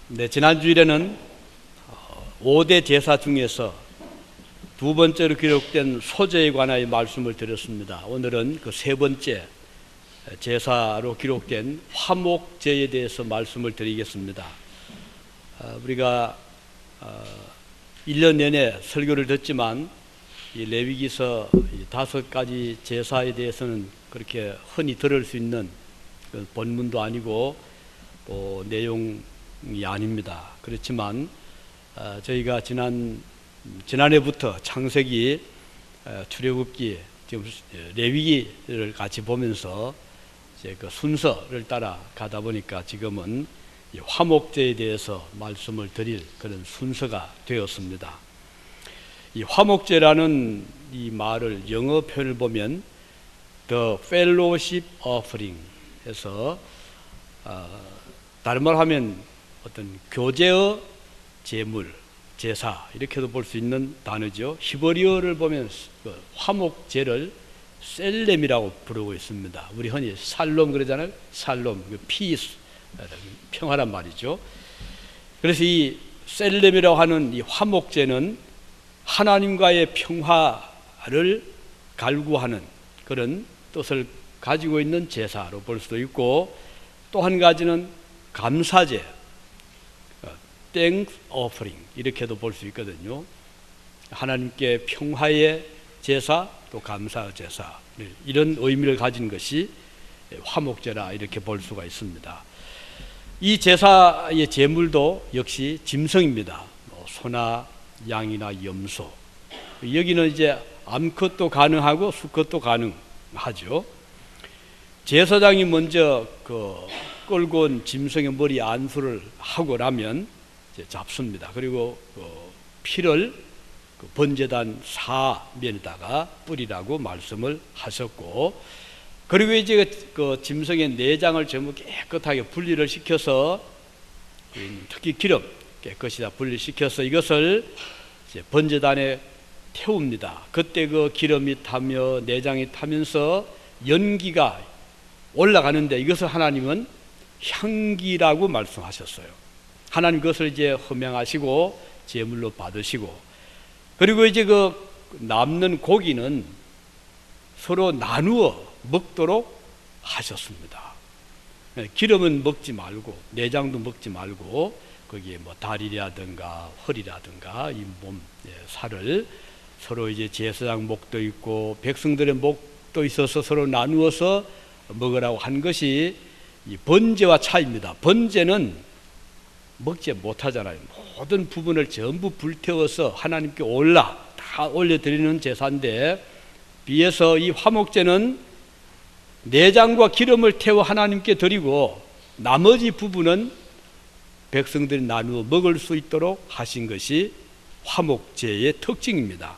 네, 지난 주일에는 5대 제사 중에서 두 번째로 기록된 소제에 관하여 말씀을 드렸습니다. 오늘은 그 세 번째 제사로 기록된 화목제에 대해서 말씀을 드리겠습니다. 우리가 1년 내내 설교를 듣지만 이 레위기서 5가지 제사에 대해서는 그렇게 흔히 들을 수 있는 그 본문도 아니고 또 내용이 아닙니다. 그렇지만 저희가 지난해부터 창세기, 출애굽기, 지금 레위기를 같이 보면서 이제 그 순서를 따라 가다 보니까 지금은 이 화목제에 대해서 말씀을 드릴 그런 순서가 되었습니다. 이 화목제라는 이 말을 영어 표현을 보면 The Fellowship Offering 해서 다른 말 하면 어떤 교제의 제물, 제사 이렇게도 볼 수 있는 단어죠. 히브리어를 보면 그 화목제를 셀렘이라고 부르고 있습니다. 우리 흔히 살롬 그러잖아요. 살롬, 피스, 평화란 말이죠. 그래서 이 셀렘이라고 하는 이 화목제는 하나님과의 평화를 갈구하는 그런 뜻을 가지고 있는 제사로 볼 수도 있고, 또 한 가지는 감사제, Thanks Offering 이렇게도 볼 수 있거든요. 하나님께 평화의 제사, 또 감사 제사, 이런 의미를 가진 것이 화목제라 이렇게 볼 수가 있습니다. 이 제사의 제물도 역시 짐승입니다. 소나 양이나 염소. 여기는 이제 암컷도 가능하고 수컷도 가능하죠. 제사장이 먼저 끌고 온 짐승의 머리 안수를 하고 나면 이제 잡습니다. 그리고 피를 번제단 사면에다가 뿌리라고 말씀을 하셨고, 그리고 이제 그 짐승의 내장을 전부 깨끗하게 분리를 시켜서, 특히 기름 깨끗이 다 분리시켜서 이것을 이제 번제단에 태웁니다. 그때 그 기름이 타며 내장이 타면서 연기가 올라가는데 이것을 하나님은 향기라고 말씀하셨어요. 하나님 그것을 이제 흠양하시고 제물로 받으시고, 그리고 이제 그 남는 고기는 서로 나누어 먹도록 하셨습니다. 기름은 먹지 말고 내장도 먹지 말고 거기에 뭐 다리라든가 허리라든가 이 몸 살을 서로 이제 제사장 목도 있고 백성들의 목도 있어서 서로 나누어서 먹으라고 한 것이 이 번제와 차이입니다. 번제는 먹지 못하잖아요. 모든 부분을 전부 불태워서 하나님께 다 올려드리는 제사인데, 비해서 이 화목제는 내장과 기름을 태워 하나님께 드리고 나머지 부분은 백성들이 나누어 먹을 수 있도록 하신 것이 화목제의 특징입니다.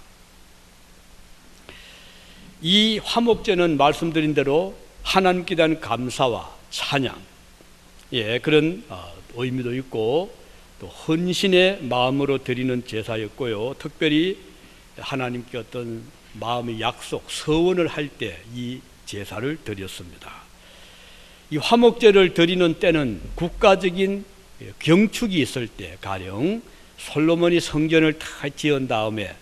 이 화목제는 말씀드린 대로 하나님께 대한 감사와 찬양, 그런 의미도 있고, 또 헌신의 마음으로 드리는 제사였고요. 특별히 하나님께 어떤 마음의 약속, 서원을 할 때 이 제사를 드렸습니다. 이 화목제를 드리는 때는 국가적인 경축이 있을 때, 가령 솔로몬이 성전을 다 지은 다음에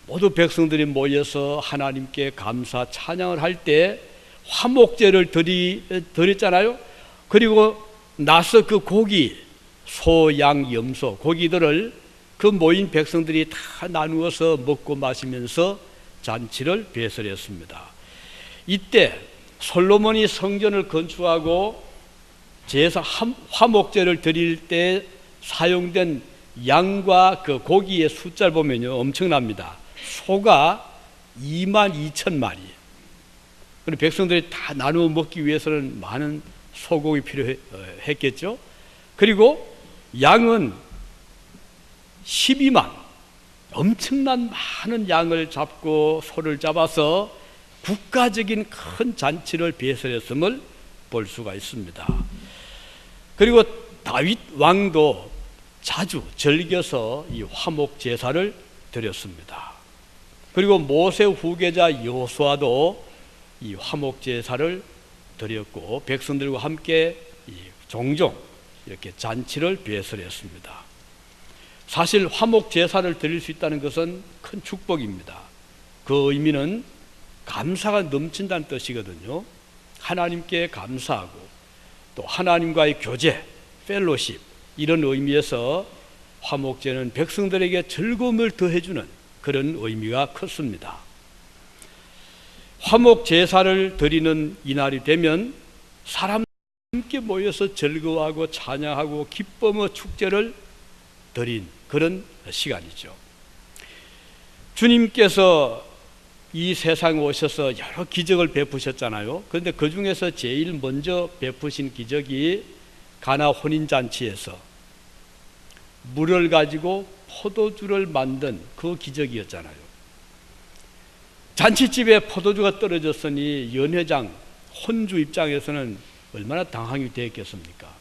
모두 백성들이 모여서 하나님께 감사 찬양을 할 때 화목제를 드렸잖아요. 그리고 나서 그 고기, 소, 양, 염소, 고기들을 그 모인 백성들이 다 나누어서 먹고 마시면서 잔치를 배설했습니다. 이때 솔로몬이 성전을 건축하고 제사 화목제를 드릴 때 사용된 양과 그 고기의 숫자를 보면요, 엄청납니다. 소가 22,000마리. 그리고 백성들이 다 나누어 먹기 위해서는 많은 소고기 필요했겠죠. 그리고 양은 12만, 엄청난 많은 양을 잡고 소를 잡아서 국가적인 큰 잔치를 배설했음을 볼 수가 있습니다. 그리고 다윗 왕도 자주 즐겨서 이 화목 제사를 드렸습니다. 그리고 모세 후계자 여호수아도 이 화목 제사를 드렸고, 백성들과 함께 종종 이렇게 잔치를 배설했습니다. 사실 화목 제사를 드릴 수 있다는 것은 큰 축복입니다. 그 의미는 감사가 넘친다는 뜻이거든요. 하나님께 감사하고 또 하나님과의 교제, 펠로십, 이런 의미에서 화목제는 백성들에게 즐거움을 더해주는 그런 의미가 컸습니다. 화목 제사를 드리는 이날이 되면 사람들이 함께 모여서 즐거워하고 찬양하고 기쁨의 축제를 드린 그런 시간이죠. 주님께서 이 세상에 오셔서 여러 기적을 베푸셨잖아요. 그런데 그 중에서 제일 먼저 베푸신 기적이 가나 혼인잔치에서 물을 가지고 포도주를 만든 그 기적이었잖아요. 잔치집에 포도주가 떨어졌으니 연회장, 혼주 입장에서는 얼마나 당황이 되었겠습니까?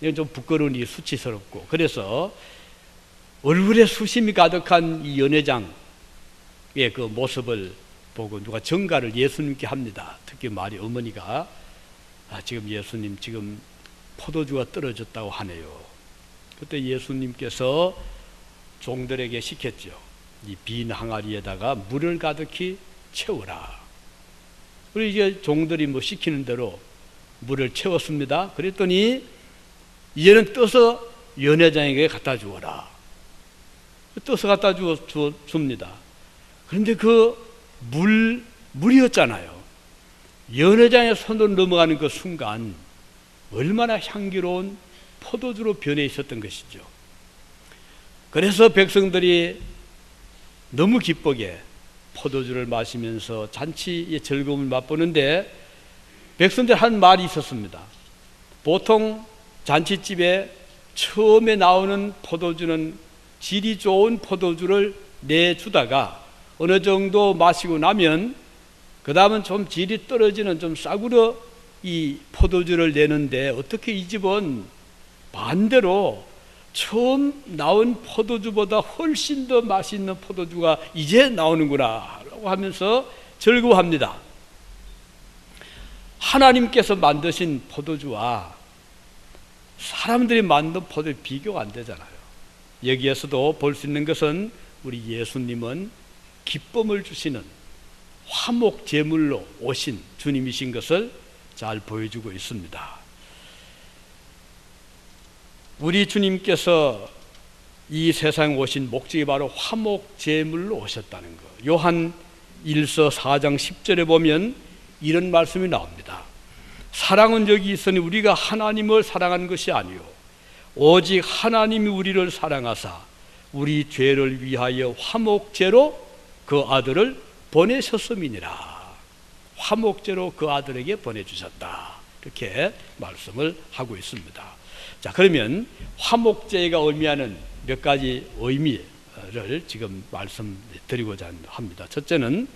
이건 좀 부끄러운 일, 수치스럽고. 그래서 얼굴에 수심이 가득한 이 연회장의 그 모습을 보고 누가 전가를 예수님께 합니다. 특히 마리 어머니가 지금 예수님 지금 포도주가 떨어졌다고 하네요. 그때 예수님께서 종들에게 시켰죠. 이 빈 항아리에다가 물을 가득히 채우라. 그리고 이제 종들이 뭐 시키는 대로 물을 채웠습니다. 그랬더니 이제는 떠서 연회장에게 갖다 주어라. 떠서 갖다 줍니다. 그런데 그 물이었잖아요. 연회장에 손으로 넘어가는 그 순간 얼마나 향기로운 포도주로 변해 있었던 것이죠. 그래서 백성들이 너무 기쁘게 포도주를 마시면서 잔치의 즐거움을 맛보는데 백성들 한 말이 있었습니다. 보통 잔치집에 처음에 나오는 포도주는 질이 좋은 포도주를 내주다가 어느 정도 마시고 나면 그 다음은 좀 질이 떨어지는 좀 싸구려 이 포도주를 내는데 어떻게 이 집은 반대로 처음 나온 포도주보다 훨씬 더 맛있는 포도주가 이제 나오는구나 라고 하면서 즐거워합니다. 하나님께서 만드신 포도주와 사람들이 만든 포도주 비교가 안 되잖아요. 여기에서도 볼 수 있는 것은 우리 예수님은 기쁨을 주시는 화목 제물로 오신 주님이신 것을 잘 보여주고 있습니다. 우리 주님께서 이 세상에 오신 목적이 바로 화목 제물로 오셨다는 것. 요한 1서 4장 10절에 보면 이런 말씀이 나옵니다. 사랑은 여기 있으니 우리가 하나님을 사랑한 것이 아니요 오직 하나님이 우리를 사랑하사 우리 죄를 위하여 화목제로 그 아들을 보내셨음이니라. 화목제로 그 아들에게 보내주셨다. 이렇게 말씀을 하고 있습니다. 자, 그러면 화목제가 의미하는 몇 가지 의미를 지금 말씀드리고자 합니다. 첫째는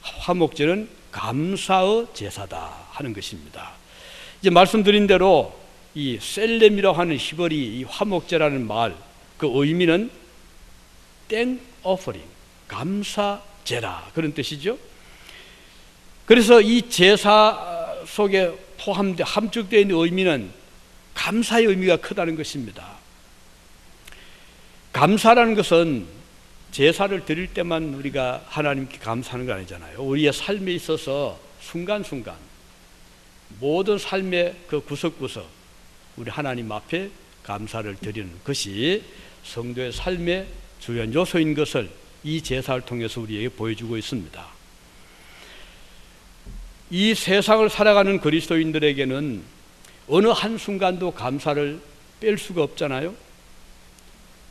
화목제는 감사의 제사다 하는 것입니다. 이제 말씀드린 대로 이 셀렘이라고 하는 히브리 이 화목제라는 말, 그 의미는 땡 오퍼링, 감사제라 그런 뜻이죠. 그래서 이 제사 속에 함축되어 있는 의미는 감사의 의미가 크다는 것입니다. 감사라는 것은 제사를 드릴 때만 우리가 하나님께 감사하는 거 아니잖아요. 우리의 삶에 있어서 순간순간 모든 삶의 그 구석구석 우리 하나님 앞에 감사를 드리는 것이 성도의 삶의 주요한 요소인 것을 이 제사를 통해서 우리에게 보여주고 있습니다. 이 세상을 살아가는 그리스도인들에게는 어느 한순간도 감사를 뺄 수가 없잖아요.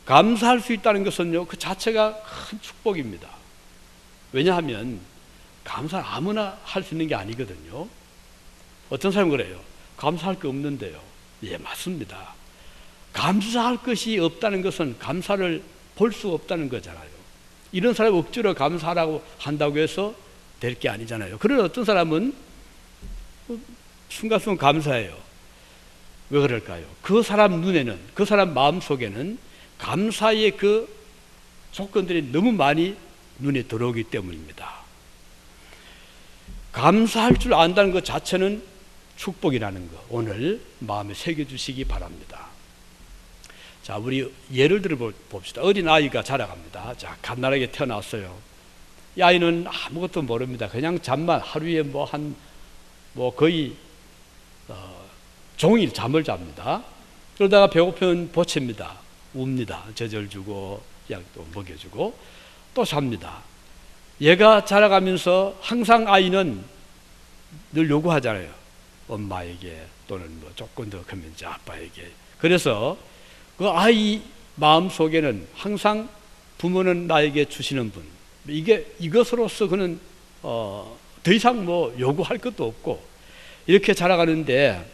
감사할 수 있다는 것은요, 그 자체가 큰 축복입니다. 왜냐하면 감사를 아무나 할 수 있는 게 아니거든요. 어떤 사람은 그래요. 감사할 게 없는데요. 예, 맞습니다. 감사할 것이 없다는 것은 감사를 볼 수 없다는 거잖아요. 이런 사람이 억지로 감사하라고 한다고 해서 될 게 아니잖아요. 그런 어떤 사람은 순간순간 감사해요. 왜 그럴까요? 그 사람 눈에는, 그 사람 마음속에는 감사의 그 조건들이 너무 많이 눈에 들어오기 때문입니다. 감사할 줄 안다는 것 자체는 축복이라는 거 오늘 마음에 새겨주시기 바랍니다. 자, 우리 예를 들어 봅시다. 어린아이가 자라갑니다. 자, 갓난아기가 태어났어요. 이 아이는 아무것도 모릅니다. 그냥 잠만 하루에 거의 종일 잠을 잡니다. 그러다가 배고프면 보채입니다. 웁니다. 젖을 주고 약도 먹여주고 또 잡니다. 얘가 자라가면서 항상 아이는 늘 요구하잖아요. 엄마에게 또는 조금 더 크면 이제 아빠에게. 그래서 그 아이 마음 속에는 항상 부모는 나에게 주시는 분, 이것으로서 그는 더 이상 요구할 것도 없고 이렇게 자라가는데,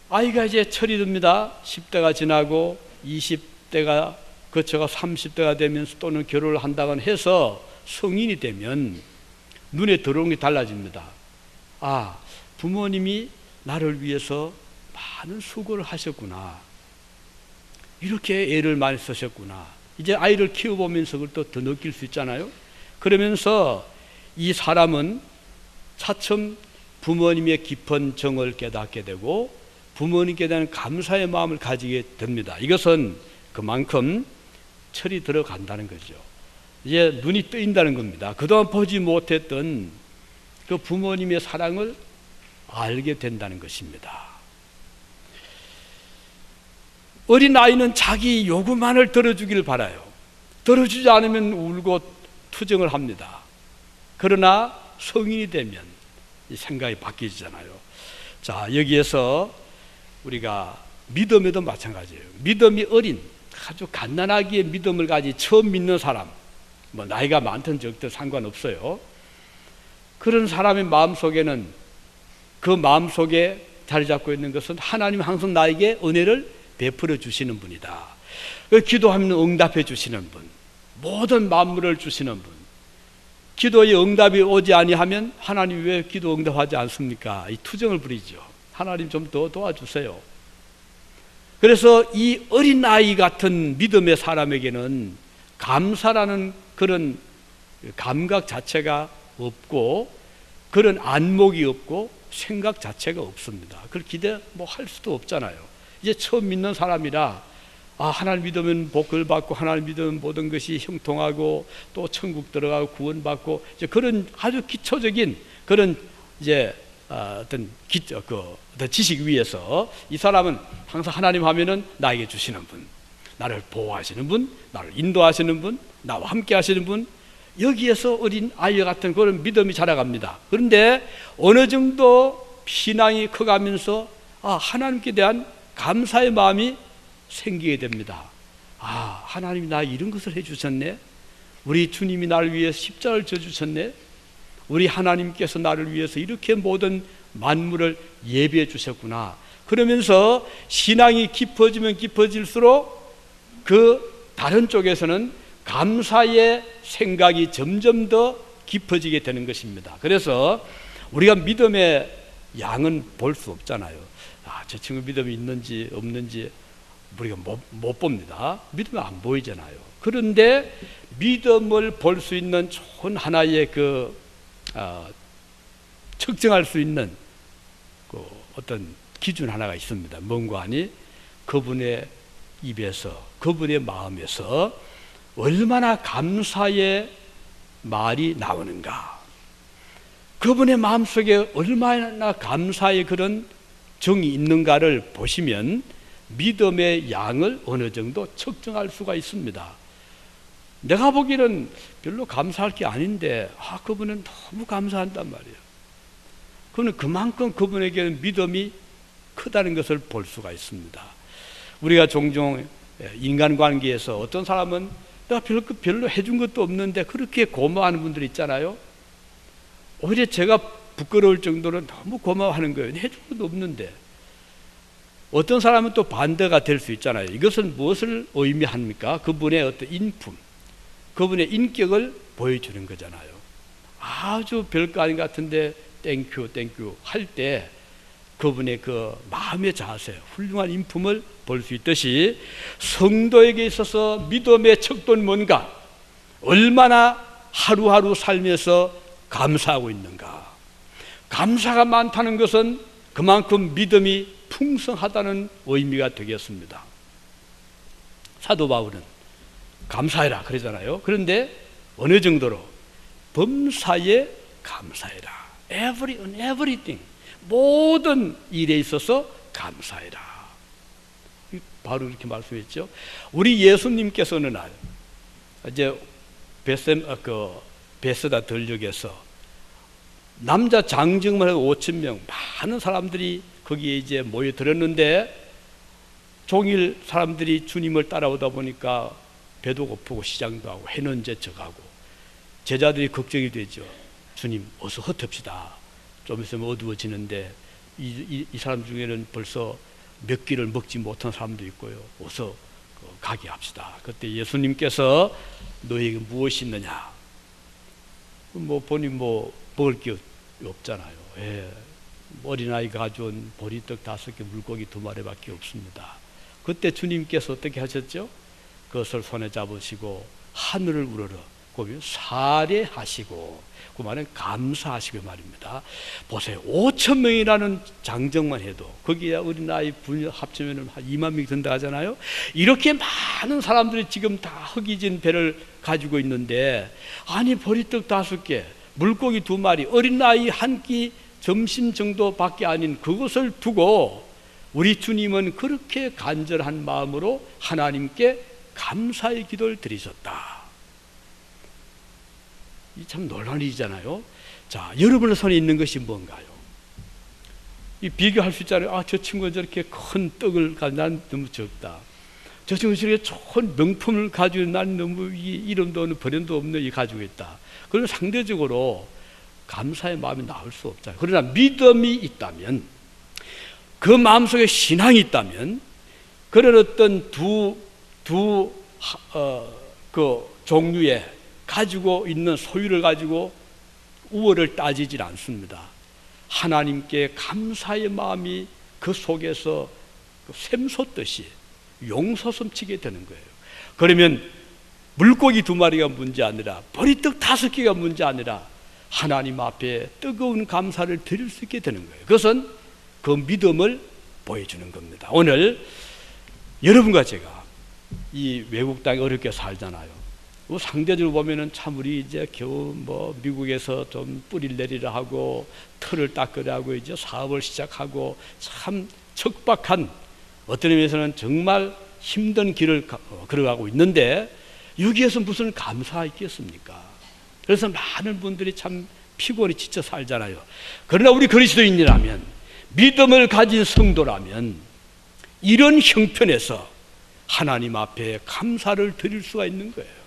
아이가 이제 철이 듭니다. 10대가 지나고 20대가 거쳐가 30대가 되면서 또는 결혼을 한다거나 해서 성인이 되면 눈에 들어오는 게 달라집니다. 아, 부모님이 나를 위해서 많은 수고를 하셨구나. 이렇게 애를 많이 쓰셨구나. 이제 아이를 키워보면서 그걸 또 더 느낄 수 있잖아요. 그러면서 이 사람은 차츰 부모님의 깊은 정을 깨닫게 되고 부모님께 대한 감사의 마음을 가지게 됩니다. 이것은 그만큼 철이 들어간다는 거죠. 이제 눈이 뜨인다는 겁니다. 그동안 보지 못했던 그 부모님의 사랑을 알게 된다는 것입니다. 어린아이는 자기 요구만을 들어주길 바라요. 들어주지 않으면 울고 투정을 합니다. 그러나 성인이 되면 이 생각이 바뀌잖아요. 자, 여기에서 우리가 믿음에도 마찬가지예요. 믿음이 어린, 아주 갓난아기의 믿음을 가지 처음 믿는 사람, 나이가 많든 적든 상관없어요. 그런 사람의 마음속에는, 그 마음속에 자리 잡고 있는 것은 하나님 항상 나에게 은혜를 베풀어 주시는 분이다. 기도하면 응답해 주시는 분, 모든 만물을 주시는 분. 기도의 응답이 오지 아니하면 하나님 왜 기도 응답하지 않습니까? 이 투정을 부리죠. 하나님 좀 더 도와주세요. 그래서 이 어린아이 같은 믿음의 사람에게는 감사라는 그런 감각 자체가 없고 그런 안목이 없고 생각 자체가 없습니다. 그걸 할 수도 없잖아요. 이제 처음 믿는 사람이라 하나님 믿으면 복을 받고 하나님 믿으면 모든 것이 형통하고 또 천국 들어가고 구원받고 이제 그런 아주 기초적인 그런 이제 어떤 지식 위에서 이 사람은 항상 하나님 하면은 나에게 주시는 분, 나를 보호하시는 분, 나를 인도하시는 분, 나와 함께 하시는 분, 여기에서 어린 아이와 같은 그런 믿음이 자라갑니다. 그런데 어느 정도 신앙이 커가면서 하나님께 대한 감사의 마음이 생기게 됩니다. 하나님이 나 이런 것을 해주셨네. 우리 주님이 나를 위해서 십자가를 져주셨네. 우리 하나님께서 나를 위해서 이렇게 모든 만물을 예비해 주셨구나. 그러면서 신앙이 깊어지면 깊어질수록 그 다른 쪽에서는 감사의 생각이 점점 더 깊어지게 되는 것입니다. 그래서 우리가 믿음의 양은 볼 수 없잖아요. 저 친구 믿음이 있는지 없는지 우리가 못 봅니다. 믿음이 안 보이잖아요. 그런데 믿음을 볼 수 있는 좋은 하나의 측정할 수 있는 어떤 기준 하나가 있습니다. 뭔가 하니 그분의 입에서, 그분의 마음에서 얼마나 감사의 말이 나오는가, 그분의 마음속에 얼마나 감사의 그런 정이 있는가를 보시면 믿음의 양을 어느 정도 측정할 수가 있습니다. 내가 보기에는 별로 감사할 게 아닌데 그분은 너무 감사한단 말이에요. 그는 그만큼 그분에게는 믿음이 크다는 것을 볼 수가 있습니다. 우리가 종종 인간관계에서 어떤 사람은 내가 별로 해준 것도 없는데 그렇게 고마워하는 분들이 있잖아요. 오히려 제가 부끄러울 정도로 너무 고마워하는 거예요. 해준 것도 없는데. 어떤 사람은 또 반대가 될 수 있잖아요. 이것은 무엇을 의미합니까? 그분의 어떤 인품, 그분의 인격을 보여주는 거잖아요. 아주 별거 아닌 것 같은데 땡큐 할 때 그분의 그 마음의 자세, 훌륭한 인품을 볼 수 있듯이 성도에게 있어서 믿음의 척도는 뭔가, 얼마나 하루하루 살면서 감사하고 있는가, 감사가 많다는 것은 그만큼 믿음이 풍성하다는 의미가 되겠습니다. 사도 바울은 감사해라 그러잖아요. 그런데 어느 정도로? 범사에 감사해라. everything. 모든 일에 있어서 감사해라. 바로 이렇게 말씀했죠. 우리 예수님께서 어느 날 이제 베세다 들녘에서 남자 장정만 해도 5,000명 많은 사람들이 거기에 이제 모여들었는데 종일 사람들이 주님을 따라오다 보니까 배도 고프고 시장도 하고 해는 이제 져가고 제자들이 걱정이 되죠. 주님 어서 흩읍시다. 좀 있으면 어두워지는데 이 사람 중에는 벌써 몇 끼를 먹지 못한 사람도 있고요. 어서 가게 합시다. 그때 예수님께서 너에게 무엇이 있느냐? 보니 먹을 게 없잖아요. 어린아이가 가져온 보리떡 5개, 물고기 2마리밖에 없습니다. 그때 주님께서 어떻게 하셨죠? 그것을 손에 잡으시고 하늘을 우러러 고비 사례하시고 그 말은 감사하시고 말입니다. 보세요. 5,000명이라는 장정만 해도 거기에 어린아이 합치면 한 2만 명이 된다 하잖아요. 이렇게 많은 사람들이 지금 다 허기진 배를 가지고 있는데 아니 보리떡 5개, 물고기 2마리, 어린아이 1끼 점심 정도밖에 아닌 그것을 두고 우리 주님은 그렇게 간절한 마음으로 하나님께 감사의 기도를 드리셨다. 이 참 놀라운 일이잖아요. 자, 여러분의 손에 있는 것이 뭔가요? 이 비교할 수 있잖아요. 저 친구는 저렇게 큰 떡을 가지고 난 너무 적다. 저 친구는 저렇게 좋은 명품을 가지고 난 너무 이름도 없는 버련도 없는 이 가지고 있다. 그러면 상대적으로 감사의 마음이 나올 수 없잖아요. 그러나 믿음이 있다면, 그 마음속에 신앙이 있다면, 그런 어떤 그 종류의 가지고 있는 소유를 가지고 우월을 따지질 않습니다. 하나님께 감사의 마음이 그 속에서 샘솟듯이 용솟음치게 되는 거예요. 그러면 물고기 2마리가 문제 아니라 보리떡 5개가 문제 아니라 하나님 앞에 뜨거운 감사를 드릴 수 있게 되는 거예요. 그것은 그 믿음을 보여주는 겁니다. 오늘 여러분과 제가 이 외국 땅에 어렵게 살잖아요. 상대적으로 보면은 참 우리 이제 겨우 미국에서 좀 뿌리를 내리라 하고 틀을 닦으라 하고 이제 사업을 시작하고 참 척박한, 어떤 의미에서는 정말 힘든 길을 걸어가고 있는데 여기에서 무슨 감사가 있겠습니까? 그래서 많은 분들이 참 피곤히 지쳐 살잖아요. 그러나 우리 그리스도인이라면, 믿음을 가진 성도라면 이런 형편에서 하나님 앞에 감사를 드릴 수가 있는 거예요.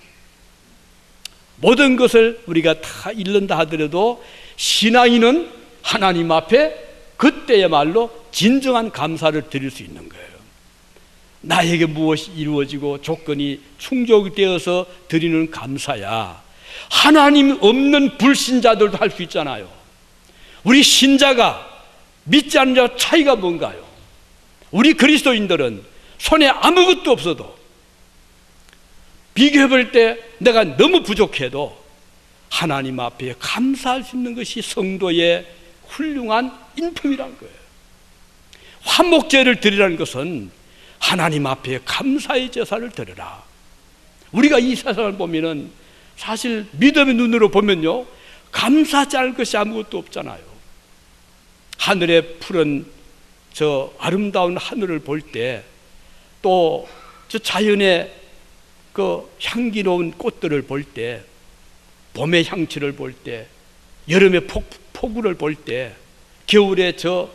모든 것을 우리가 다 잃는다 하더라도 신앙인은 하나님 앞에 그때야말로 진정한 감사를 드릴 수 있는 거예요. 나에게 무엇이 이루어지고 조건이 충족되어서 드리는 감사야 하나님 없는 불신자들도 할 수 있잖아요. 우리 신자가 믿지 않는 자와 차이가 뭔가요? 우리 그리스도인들은 손에 아무것도 없어도, 비교해 볼 때 내가 너무 부족해도 하나님 앞에 감사할 수 있는 것이 성도의 훌륭한 인품이란 거예요. 화목제를 드리라는 것은 하나님 앞에 감사의 제사를 드려라. 우리가 이 세상을 보면은 사실 믿음의 눈으로 보면요, 감사하지 않을 것이 아무것도 없잖아요. 하늘에 푸른 저 아름다운 하늘을 볼 때, 또 저 자연의 그 향기로운 꽃들을 볼 때, 봄의 향취를 볼 때, 여름의 폭우를 볼 때, 겨울의 저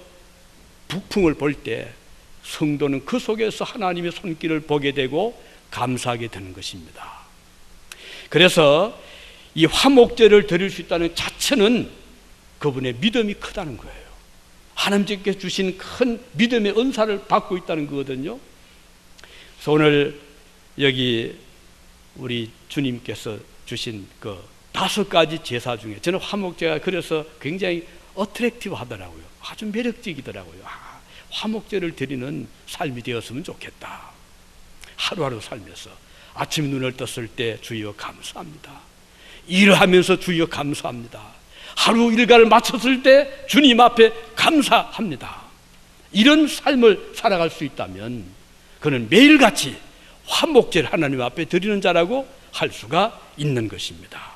북풍을 볼 때, 성도는 그 속에서 하나님의 손길을 보게 되고 감사하게 되는 것입니다. 그래서 이 화목제를 드릴 수 있다는 자체는 그분의 믿음이 크다는 거예요. 하나님께 주신 큰 믿음의 은사를 받고 있다는 거거든요. 그래서 오늘 여기 우리 주님께서 주신 그 5가지 제사 중에 저는 화목제가 그래서 굉장히 어트랙티브 하더라고요. 아주 매력적이더라고요. 화목제를 드리는 삶이 되었으면 좋겠다. 하루하루 살면서 아침 눈을 떴을 때 주여 감사합니다. 일을 하면서 주여 감사합니다. 하루 일과를 마쳤을 때 주님 앞에 감사합니다. 이런 삶을 살아갈 수 있다면 그는 매일같이 화목제를 하나님 앞에 드리는 자라고 할 수가 있는 것입니다.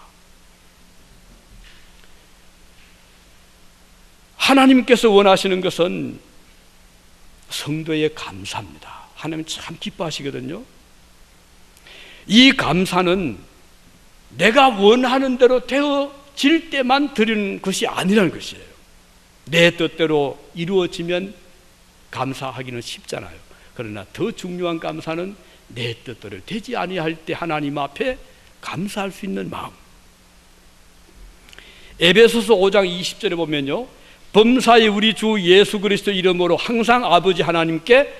하나님께서 원하시는 것은 성도의 감사입니다. 하나님 참 기뻐하시거든요. 이 감사는 내가 원하는 대로 되어질 때만 드리는 것이 아니라는 것이에요. 내 뜻대로 이루어지면 감사하기는 쉽잖아요. 그러나 더 중요한 감사는 내 뜻대로 되지 아니할 때 하나님 앞에 감사할 수 있는 마음. 에베소서 5장 20절에 보면요, 범사에 우리 주 예수 그리스도 이름으로 항상 아버지 하나님께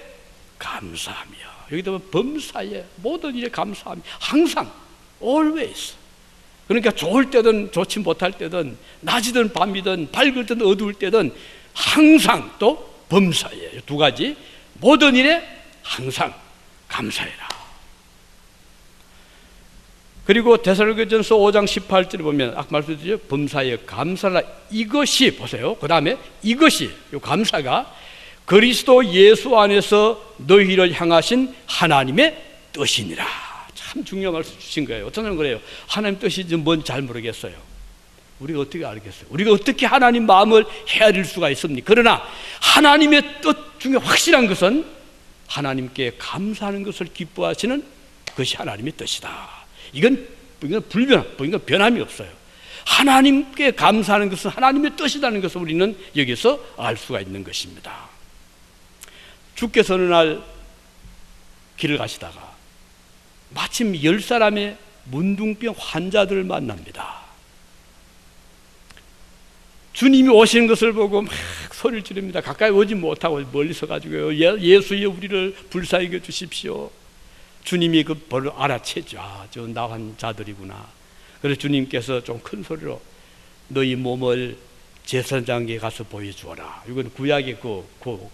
감사하며, 여기다 보면 범사에 모든 일에 감사하며, 항상 always. 그러니까 좋을 때든 좋지 못할 때든 낮이든 밤이든 밝을 때든 어두울 때든 항상, 또 범사에, 두 가지, 모든 일에 항상 감사해라. 그리고 데살로니가전서 5장 18절에 보면 아까 말씀드렸죠, 범사에 감사라. 이것이, 보세요, 그 다음에 이것이, 이 감사가 그리스도 예수 안에서 너희를 향하신 하나님의 뜻이니라. 참 중요한 말씀 주신 거예요. 어떤 사람은 그래요, 하나님 뜻이 뭔지 잘 모르겠어요. 우리가 어떻게 알겠어요? 우리가 어떻게 하나님 마음을 헤아릴 수가 있습니까? 그러나 하나님의 뜻 중에 확실한 것은 하나님께 감사하는 것을 기뻐하시는 것이 하나님의 뜻이다. 이건 변함이 없어요. 하나님께 감사하는 것은 하나님의 뜻이라는 것을 우리는 여기서 알 수가 있는 것입니다. 주께서 어느 날 길을 가시다가 마침 10사람의 문둥병 환자들을 만납니다. 주님이 오시는 것을 보고 막 소리를 지릅니다. 가까이 오지 못하고 멀리서 가지고요, 예수여 우리를 불쌍히 여겨 주십시오. 주님이 그 벌을 알아채죠. 아, 저 나간 자들이구나. 그래서 주님께서 좀 큰 소리로 너희 몸을 제사장에게 가서 보여주어라. 이건 구약의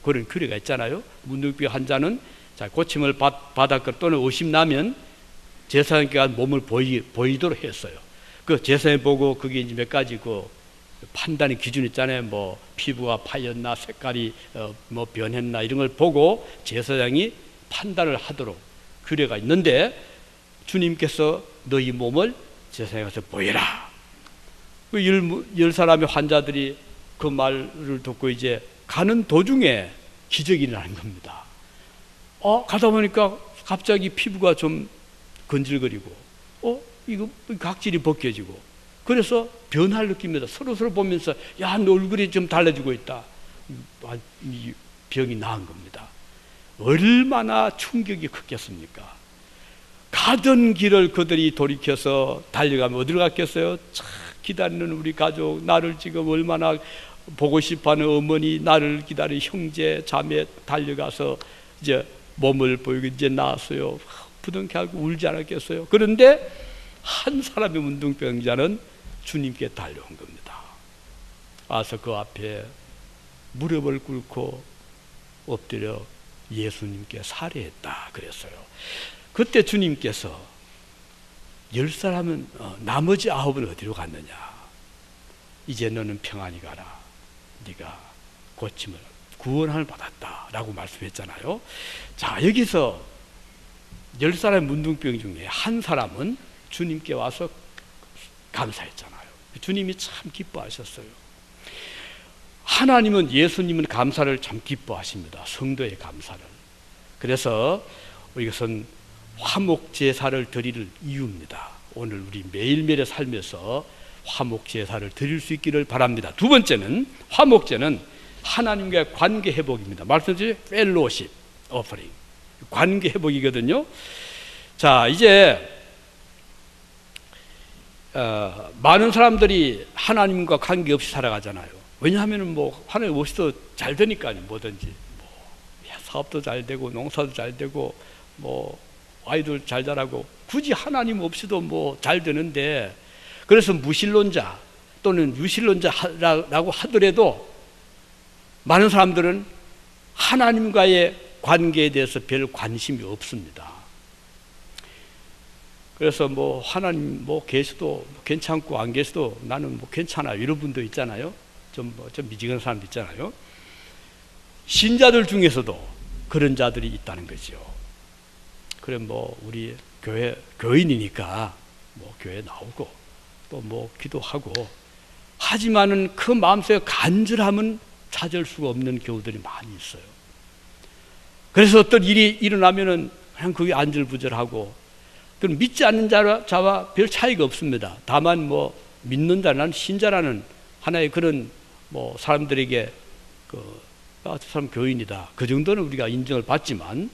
그런 규례가 있잖아요. 문둥병 환자는 고침을 받았거나 또는 의심나면 제사장에게 가서 몸을 보이도록 했어요. 그 제사장이 보고 그게 이제 몇 가지 판단의 기준 있잖아요. 뭐 피부가 파였나, 색깔이 뭐 변했나, 이런 걸 보고 제사장이 판단을 하도록 규례가 있는데, 주님께서 너희 몸을 제사장에 가서 보여라. 그 10사람의 환자들이 그 말을 듣고 이제 가는 도중에 기적이 일어나는 겁니다. 가다 보니까 갑자기 피부가 좀 건질거리고, 이거 각질이 벗겨지고, 그래서 변화를 느낍니다. 서로 보면서, 야, 너 얼굴이 좀 달라지고 있다. 이 병이 나은 겁니다. 얼마나 충격이 컸겠습니까? 가던 길을 그들이 돌이켜서 달려가면 어디로 갔겠어요? 참 기다리는 우리 가족, 나를 지금 얼마나 보고 싶어하는 어머니, 나를 기다리는 형제, 자매 달려가서 이제 몸을 보이고 이제 나았어요. 부둥켜 하고 울지 않았겠어요? 그런데 한 사람의 문둥병자는 주님께 달려온 겁니다. 와서 그 앞에 무릎을 꿇고 엎드려 예수님께 살해했다 그랬어요. 그때 주님께서 10사람은 나머지 9은 어디로 갔느냐? 이제 너는 평안히 가라. 네가 고침을, 구원을 받았다 라고 말씀했잖아요. 자, 여기서 10사람의 문둥병 중에 한 사람은 주님께 와서 감사했잖아요. 주님이 참 기뻐하셨어요. 하나님은, 예수님은 감사를 참 기뻐하십니다. 성도의 감사를. 그래서 이것은 화목제사를 드릴 이유입니다. 오늘 우리 매일매일의 삶에서 화목제사를 드릴 수 있기를 바랍니다. 두 번째는, 화목제는 하나님과의 관계 회복입니다. 말씀드린 펠로십 오퍼링, 관계 회복이거든요. 자, 이제 많은 사람들이 하나님과 관계없이 살아가잖아요. 왜냐하면 뭐 하나님 없이도 잘 되니까요. 뭐든지 사업도 잘 되고 농사도 잘 되고 뭐 아이들 잘 자라고, 굳이 하나님 없이도 뭐 잘 되는데, 그래서 무신론자 또는 유신론자라고 하더라도 많은 사람들은 하나님과의 관계에 대해서 별 관심이 없습니다. 그래서 뭐 하나님 뭐 계셔도 괜찮고 안 계셔도 나는 뭐 괜찮아 이런 분도 있잖아요. 좀 미지근한 사람도 있잖아요. 신자들 중에서도 그런 자들이 있다는 거죠. 그래 뭐 우리 교인이니까 뭐 교회 나오고 또 뭐 기도하고 하지만은 그 마음속에 간절함은 찾을 수가 없는 경우들이 많이 있어요. 그래서 어떤 일이 일어나면은 그냥 그게 안절부절하고, 그럼 믿지 않는 자와 별 차이가 없습니다. 다만 뭐 믿는 자는 신자라는 하나의 그런 뭐 사람들에게 저 사람 교인이다, 그 정도는 우리가 인정을 받지만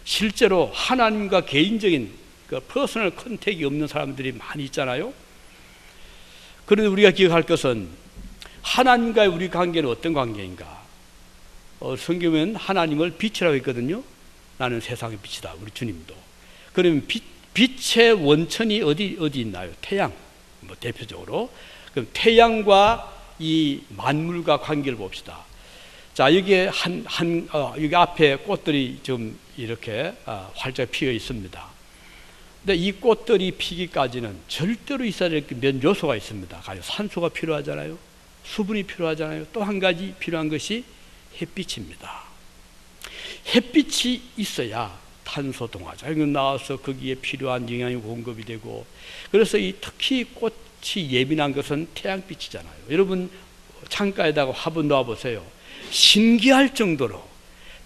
실제로 하나님과 개인적인 그 퍼스널 컨택이 없는 사람들이 많이 있잖아요. 그런데 우리가 기억할 것은 하나님과의 우리 관계는 어떤 관계인가? 성경에는 하나님을 빛이라고 했거든요. 나는 세상의 빛이다, 우리 주님도. 그러면 빛의 원천이 어디 있나요? 태양, 뭐 대표적으로. 그럼 태양과 이 만물과 관계를 봅시다. 자, 여기에 여기 앞에 꽃들이 좀 이렇게 활짝 피어 있습니다. 근데 이 꽃들이 피기까지는 절대로 있어야 될 몇 요소가 있습니다. 산소가 필요하잖아요. 수분이 필요하잖아요. 또 한 가지 필요한 것이 햇빛입니다. 햇빛이 있어야 탄소 동화자가 나와서 거기에 필요한 영양이 공급이 되고, 그래서 특히 꽃이 예민한 것은 태양빛이잖아요. 여러분 창가에다가 화분 놓아보세요. 신기할 정도로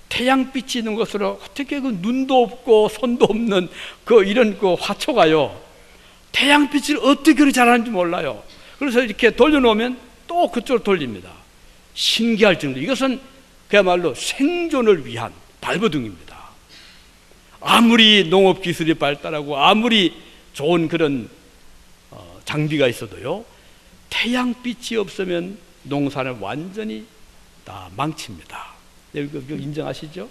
태양빛이 있는 것으로 어떻게 그 눈도 없고 손도 없는 이런 화초가요, 태양빛을 어떻게 그렇게 잘하는지 몰라요. 그래서 이렇게 돌려놓으면 또 그쪽으로 돌립니다. 신기할 정도. 이것은 그야말로 생존을 위한 발버둥입니다. 아무리 농업기술이 발달하고 아무리 좋은 그런 장비가 있어도요, 태양빛이 없으면 농사는 완전히 다 망칩니다. 이거 인정하시죠?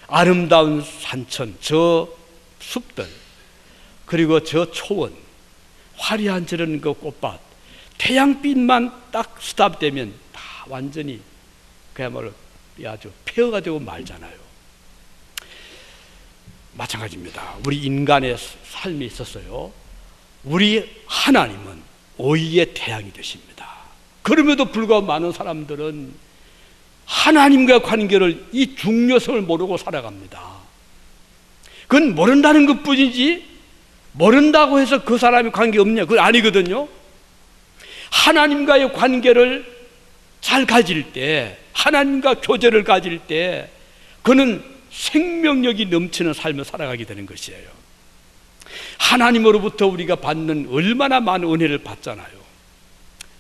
아름다운 산천, 저 숲들, 그리고 저 초원, 화려한 저런 그 꽃밭, 태양빛만 딱 스탑되면 다 완전히 그야말로 아주 폐허가 되고 말잖아요. 마찬가지입니다. 우리 인간의 삶에 있었어요. 우리 하나님은 오이의 태양이 되십니다. 그럼에도 불구하고 많은 사람들은 하나님과 관계를, 이 중요성을 모르고 살아갑니다. 그건 모른다는 것 뿐이지, 모른다고 해서 그 사람이 관계 없냐? 그건 아니거든요. 하나님과의 관계를 잘 가질 때, 하나님과 교제를 가질 때 그는 생명력이 넘치는 삶을 살아가게 되는 것이에요. 하나님으로부터 우리가 받는 얼마나 많은 은혜를 받잖아요.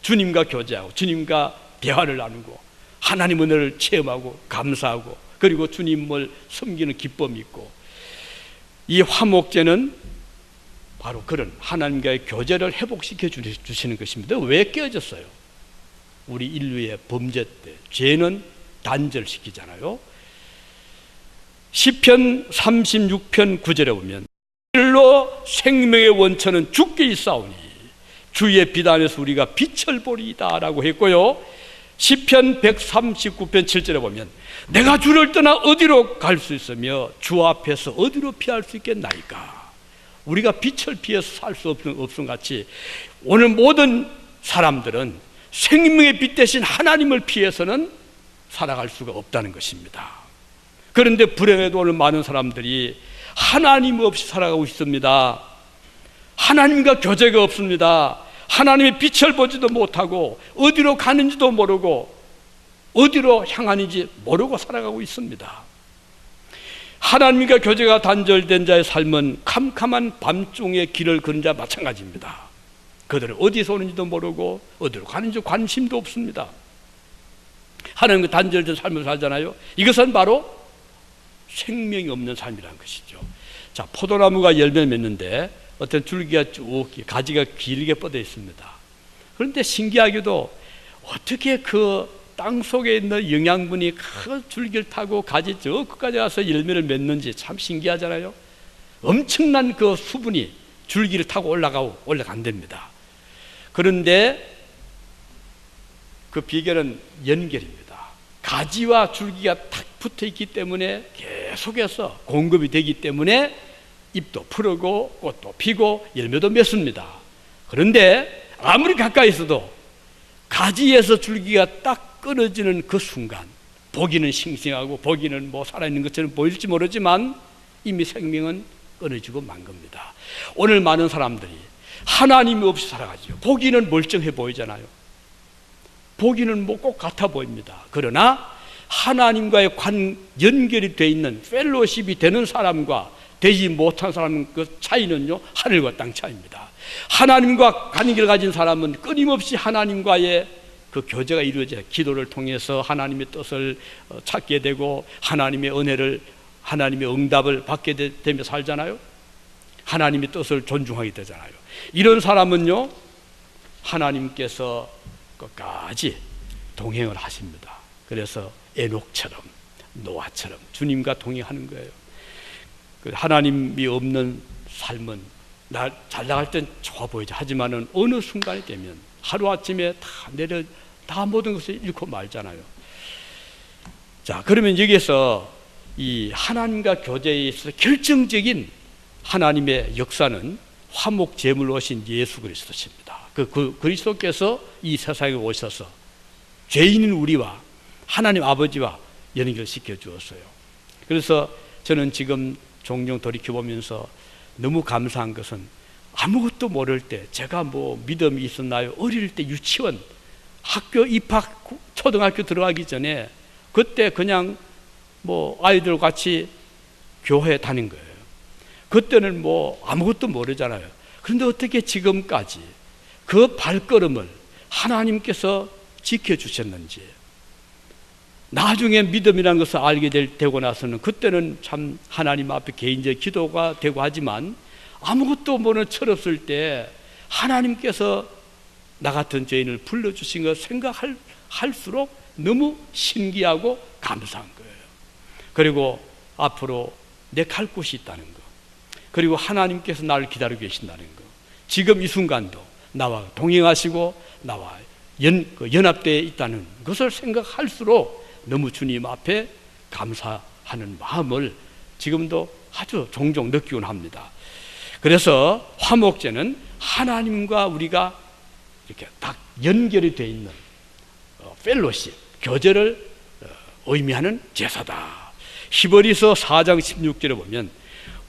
주님과 교제하고 주님과 대화를 나누고 하나님 은혜를 체험하고 감사하고, 그리고 주님을 섬기는 기쁨이 있고, 이 화목제는 바로 그런 하나님과의 교제를 회복시켜 주시는 것입니다. 왜 깨어졌어요? 우리 인류의 범죄 때 죄는 단절시키잖아요. 시편 36편 9절에 보면 일로 생명의 원천은 주께 있사오니 주의 빛 안에서 우리가 빛을 보리이다 라고 했고요. 시편 139편 7절에 보면 내가 주를 떠나 어디로 갈 수 있으며 주 앞에서 어디로 피할 수 있겠나이까. 우리가 빛을 피해서 살 수 없음 같이 오늘 모든 사람들은 생명의 빛 대신 하나님을 피해서는 살아갈 수가 없다는 것입니다. 그런데 불행해도 오늘 많은 사람들이 하나님 없이 살아가고 있습니다. 하나님과 교제가 없습니다. 하나님의 빛을 보지도 못하고 어디로 가는지도 모르고 어디로 향하는지 모르고 살아가고 있습니다. 하나님과 교제가 단절된 자의 삶은 캄캄한 밤중의 길을 걷는 자와 마찬가지입니다. 그들은 어디서 오는지도 모르고 어디로 가는지 관심도 없습니다. 하나님과 단절된 삶을 살잖아요. 이것은 바로 생명이 없는 삶이라는 것이죠. 자, 포도나무가 열매를 맺는데 어떤 줄기가 쭉 가지가 길게 뻗어 있습니다. 그런데 신기하게도 어떻게 그 땅 속에 있는 영양분이 그 줄기를 타고 가지 저 끝까지 가서 열매를 맺는지 참 신기하잖아요. 엄청난 그 수분이 줄기를 타고 올라간답니다. 그런데 그 비결은 연결입니다. 가지와 줄기가 탁 붙어 있기 때문에 계속해서 공급이 되기 때문에 잎도 푸르고 꽃도 피고 열매도 맺습니다. 그런데 아무리 가까이 있어도 가지에서 줄기가 딱 끊어지는 그 순간, 보기는 싱싱하고 보기는 뭐 살아있는 것처럼 보일지 모르지만 이미 생명은 끊어지고 만 겁니다. 오늘 많은 사람들이 하나님이 없이 살아가죠. 보기는 멀쩡해 보이잖아요. 보기는 뭐 꼭 같아 보입니다. 그러나 하나님과의 연결이 되어 있는 펠로십이 되는 사람과 되지 못한 사람은 그 차이는요, 하늘과 땅 차이입니다. 하나님과 관계를 가진 사람은 끊임없이 하나님과의 그 교제가 이루어져요. 기도를 통해서 하나님의 뜻을 찾게 되고 하나님의 은혜를, 하나님의 응답을 받게 되며 살잖아요. 하나님의 뜻을 존중하게 되잖아요. 이런 사람은요, 하나님께서 끝까지 동행을 하십니다. 그래서 에녹처럼, 노아처럼 주님과 동행하는 거예요. 하나님이 없는 삶은 잘 나갈 땐 좋아 보이죠. 하지만은 어느 순간이 되면 하루아침에 다 모든 것을 잃고 말잖아요. 자, 그러면 여기에서 이 하나님과 교제에 있어서 결정적인 하나님의 역사는 화목 제물로 오신 예수 그리스도십니다. 그 그리스도께서 이 세상에 오셔서 죄인인 우리와 하나님 아버지와 연결시켜 주었어요. 그래서 저는 지금 종종 돌이켜보면서 너무 감사한 것은 아무것도 모를 때, 제가 뭐 믿음이 있었나요? 어릴 때 유치원, 학교 입학, 초등학교 들어가기 전에 그때 그냥 뭐 아이들 같이 교회 다닌 거예요. 그때는 뭐 아무것도 모르잖아요. 그런데 어떻게 지금까지 그 발걸음을 하나님께서 지켜주셨는지, 나중에 믿음이라는 것을 알게 되고 나서는 그때는 참 하나님 앞에 개인적 기도가 되고 하지만 아무것도 모르는 철없을 때 하나님께서 나 같은 죄인을 불러주신 것 생각할수록 너무 신기하고 감사한 거예요. 그리고 앞으로 내 갈 곳이 있다는 거, 그리고 하나님께서 나를 기다리고 계신다는 거, 지금 이 순간도 나와 동행하시고 나와 연합되어 있다는 것을 생각할수록 너무 주님 앞에 감사하는 마음을 지금도 아주 종종 느끼곤 합니다. 그래서 화목제는 하나님과 우리가 이렇게 딱 연결이 되어 있는 펠로십, 교제를 의미하는 제사다. 히브리서 4장 16절에 보면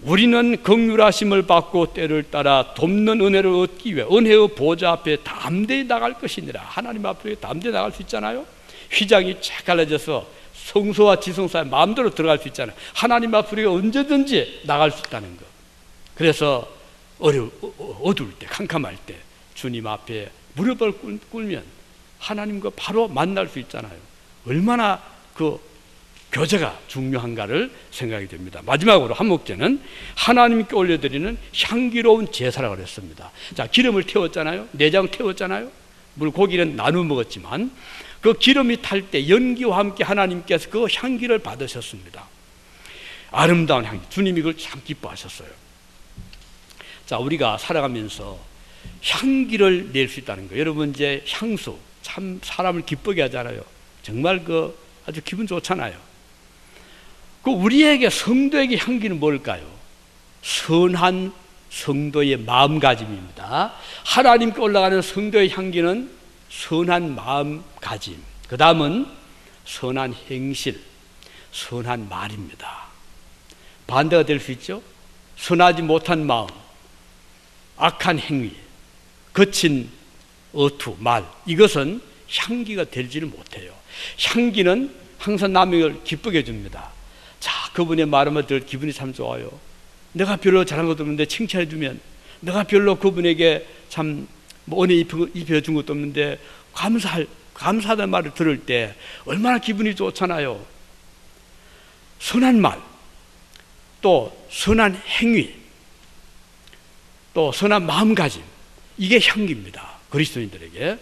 우리는 긍휼하심을 받고 때를 따라 돕는 은혜를 얻기 위해 은혜의 보좌 앞에 담대히 나갈 것이니라. 하나님 앞에 담대히 나갈 수 있잖아요. 휘장이 쫙 갈라져서 성소와 지성 사이 마음대로 들어갈 수 있잖아요. 하나님 앞으로 언제든지 나갈 수 있다는 것. 그래서 어두울 때, 캄캄할 때 주님 앞에 무릎을 꿇으면 하나님과 바로 만날 수 있잖아요. 얼마나 그 교제가 중요한가를 생각이 됩니다. 마지막으로 한목제는 하나님께 올려드리는 향기로운 제사라고 그랬습니다. 자, 기름을 태웠잖아요. 내장 태웠잖아요. 물론 고기는 나누어 먹었지만 그 기름이 탈 때 연기와 함께 하나님께서 그 향기를 받으셨습니다. 아름다운 향기. 주님이 그걸 참 기뻐하셨어요. 자, 우리가 살아가면서 향기를 낼 수 있다는 거예요. 여러분, 이제 향수 참 사람을 기쁘게 하잖아요. 정말 그 아주 기분 좋잖아요. 그 우리에게 성도에게 향기는 뭘까요? 선한 성도의 마음가짐입니다. 하나님께 올라가는 성도의 향기는 선한 마음가짐, 그 다음은 선한 행실, 선한 말입니다. 반대가 될 수 있죠. 선하지 못한 마음, 악한 행위, 거친 어투, 말, 이것은 향기가 되지를 못해요. 향기는 항상 남을 기쁘게 해줍니다. 자, 그분의 말을 들을 기분이 참 좋아요. 내가 별로 잘한 것도 없는데 칭찬해 주면, 내가 별로 그분에게 참 은혜 입혀준 것도 없는데 감사하다는 말을 들을 때 얼마나 기분이 좋잖아요. 선한 말, 또 선한 행위, 또 선한 마음가짐, 이게 향기입니다. 그리스도인들에게.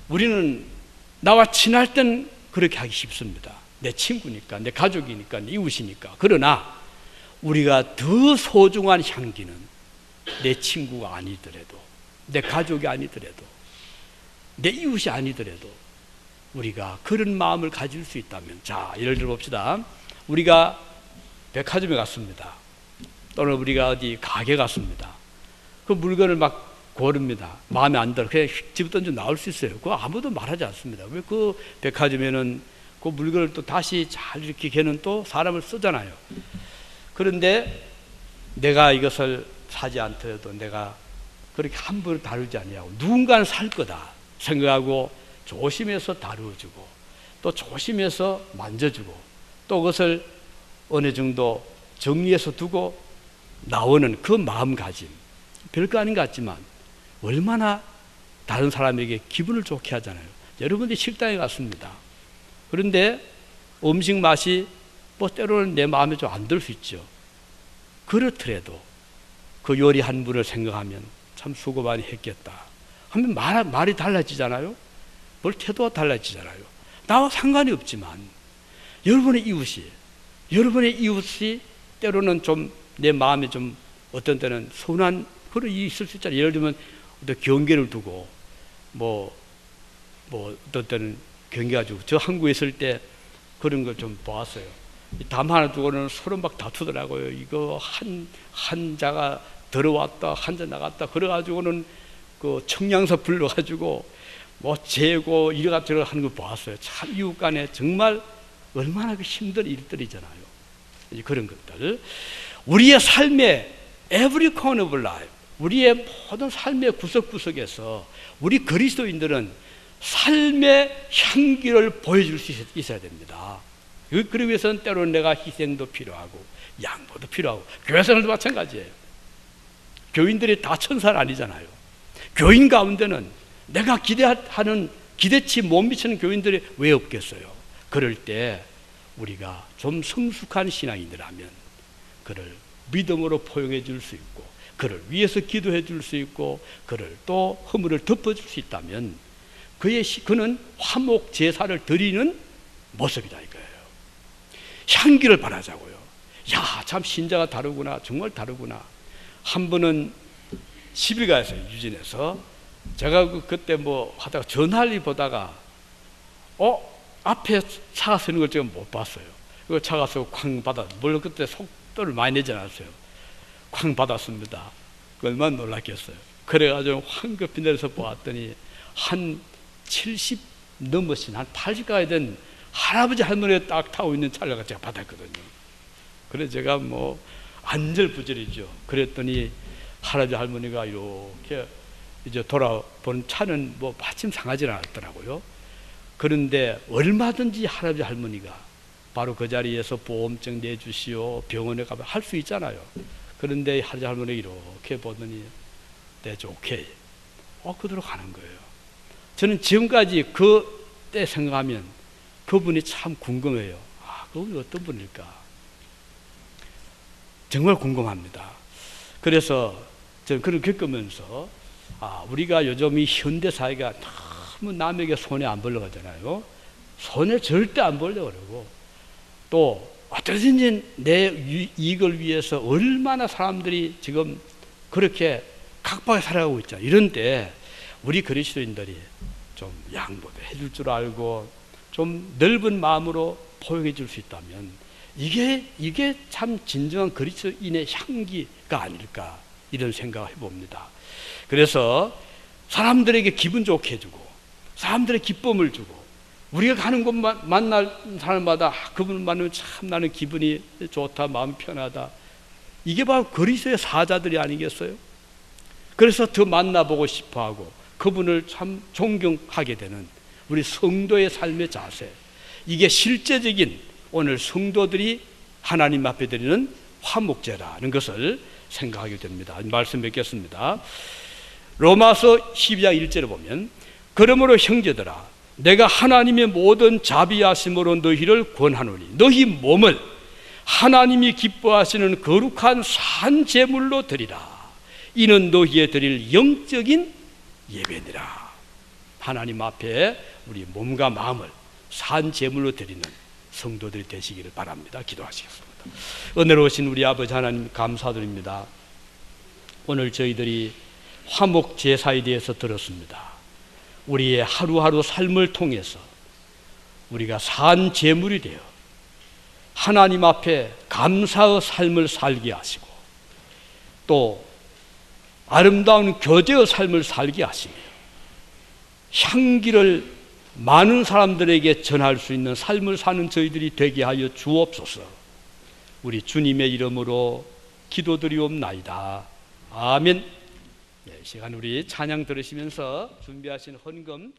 우리는 나와 친할 땐 그렇게 하기 쉽습니다. 내 친구니까, 내 가족이니까, 내 이웃이니까. 그러나 우리가 더 소중한 향기는 내 친구가 아니더라도, 내 가족이 아니더라도, 내 이웃이 아니더라도 우리가 그런 마음을 가질 수 있다면, 자, 예를 들어 봅시다. 우리가 백화점에 갔습니다. 또는 우리가 어디 가게 갔습니다. 그 물건을 막 고릅니다. 마음에 안 들어. 그냥 집에 던져 나올 수 있어요. 그거 아무도 말하지 않습니다. 왜 그 백화점에는 그 물건을 또 다시 잘 이렇게 걔는 또 사람을 쓰잖아요. 그런데 내가 이것을 사지 않더라도 내가 그렇게 함부로 다루지 아니하고 누군가는 살 거다 생각하고 조심해서 다루어주고 또 조심해서 만져주고 또 그것을 어느 정도 정리해서 두고 나오는 그 마음가짐, 별거 아닌 것 같지만 얼마나 다른 사람에게 기분을 좋게 하잖아요. 여러분들이 식당에 갔습니다. 그런데 음식 맛이 뭐 때로는 내 마음에 좀 안 들 수 있죠. 그렇더라도 그 요리한 분을 생각하면 참 수고 많이 했겠다 하면 말이 달라지잖아요. 뭘 태도가 달라지잖아요. 나와 상관이 없지만 여러분의 이웃이 때로는 좀 내 마음에 좀 어떤 때는 서운한 그런 일이 있을 수 있잖아요. 예를 들면 어떤 경계를 두고 뭐 어떤 때는 경계 가지고 저 한국에 있을 때 그런 걸 좀 보았어요. 담 하나 두고는 서로 막 다투더라고요. 이거 한 자가 들어왔다 한 자 나갔다 그래가지고는 그 청량서 불러가지고 뭐 재고 이래가지고 하는 걸 보았어요. 참 이웃 간에 정말 얼마나 그 힘든 일들이잖아요. 그런 것들 우리의 삶의 every corner of life, 우리의 모든 삶의 구석구석에서 우리 그리스도인들은 삶의 향기를 보여줄 수 있어야 됩니다. 그러기 위해서는 때로는 내가 희생도 필요하고 양보도 필요하고 교회 생활도 마찬가지예요. 교인들이 다 천사는 아니잖아요. 교인 가운데는 내가 기대하는 기대치 못 미치는 교인들이 왜 없겠어요? 그럴 때 우리가 좀 성숙한 신앙인들하면 그를 믿음으로 포용해 줄 수 있고 그를 위해서 기도해 줄 수 있고 그를 또 허물을 덮어줄 수 있다면 그는 화목 제사를 드리는 모습이다 이거예요. 향기를 바라자고요. 야, 참 신자가 다르구나. 정말 다르구나. 한 번은 시빌가에서 유진에서 제가 그때 뭐 하다가 전할리 보다가 앞에 차가 서는 걸 제가 못 봤어요. 그 차가 서고 쾅 받아. 물론 그때 속도를 많이 내지 않았어요. 쾅 받았습니다. 얼마나 놀랐겠어요. 그래가지고 황급히 내려서 보았더니 한 70 넘으신 한 80 가야 된 할아버지 할머니가 딱 타고 있는 차를 제가 받았거든요. 그래서 제가 뭐 안절부절이죠. 그랬더니 할아버지 할머니가 이렇게 이제 돌아본 차는 뭐 마침 상하지 않았더라고요. 그런데 얼마든지 할아버지 할머니가 바로 그 자리에서 보험증 내주시오 병원에 가면 할 수 있잖아요. 그런데 할아버지 할머니 이렇게 보더니 That's okay. 그대로 가는 거예요. 저는 지금까지 그때 생각하면 그분이 참 궁금해요. 그분이 어떤 분일까? 정말 궁금합니다. 그래서 저는 그걸 겪으면서 우리가 요즘 이 현대 사회가 너무 남에게 손에 안 벌려 가잖아요. 손에 절대 안 벌려 그러고 또 어떠든지 내 이익을 위해서 얼마나 사람들이 지금 그렇게 각박하게 살아가고 있잖아요. 이런 때 우리 그리스도인들이 좀 양보도 해줄 줄 알고 좀 넓은 마음으로 포용해 줄 수 있다면 이게 참 진정한 그리스도인의 향기가 아닐까 이런 생각을 해봅니다. 그래서 사람들에게 기분 좋게 해주고 사람들의 기쁨을 주고 우리가 가는 곳 만날 사람마다 그분을 만나면 참 나는 기분이 좋다 마음이 편하다 이게 바로 그리스도의 사자들이 아니겠어요? 그래서 더 만나보고 싶어하고 그분을 참 존경하게 되는 우리 성도의 삶의 자세 이게 실제적인 오늘 성도들이 하나님 앞에 드리는 화목제라는 것을 생각하게 됩니다. 말씀 뵙겠습니다. 로마서 12장 1절에 보면 그러므로 형제들아 내가 하나님의 모든 자비하심으로 너희를 권하노니 너희 몸을 하나님이 기뻐하시는 거룩한 산 제물로 드리라. 이는 너희의 드릴 영적인 예배니라. 하나님 앞에 우리 몸과 마음을 산 제물로 드리는 성도들이 되시기를 바랍니다. 기도하시겠습니다. 은혜로우신 우리 아버지 하나님 감사드립니다. 오늘 저희들이 화목 제사에 대해서 들었습니다. 우리의 하루하루 삶을 통해서 우리가 산 제물이 되어 하나님 앞에 감사의 삶을 살게 하시고 또 아름다운 교제의 삶을 살게 하시며 향기를 많은 사람들에게 전할 수 있는 삶을 사는 저희들이 되게 하여 주옵소서. 우리 주님의 이름으로 기도드리옵나이다. 아멘. 이 시간 우리 찬양 들으시면서 준비하신 헌금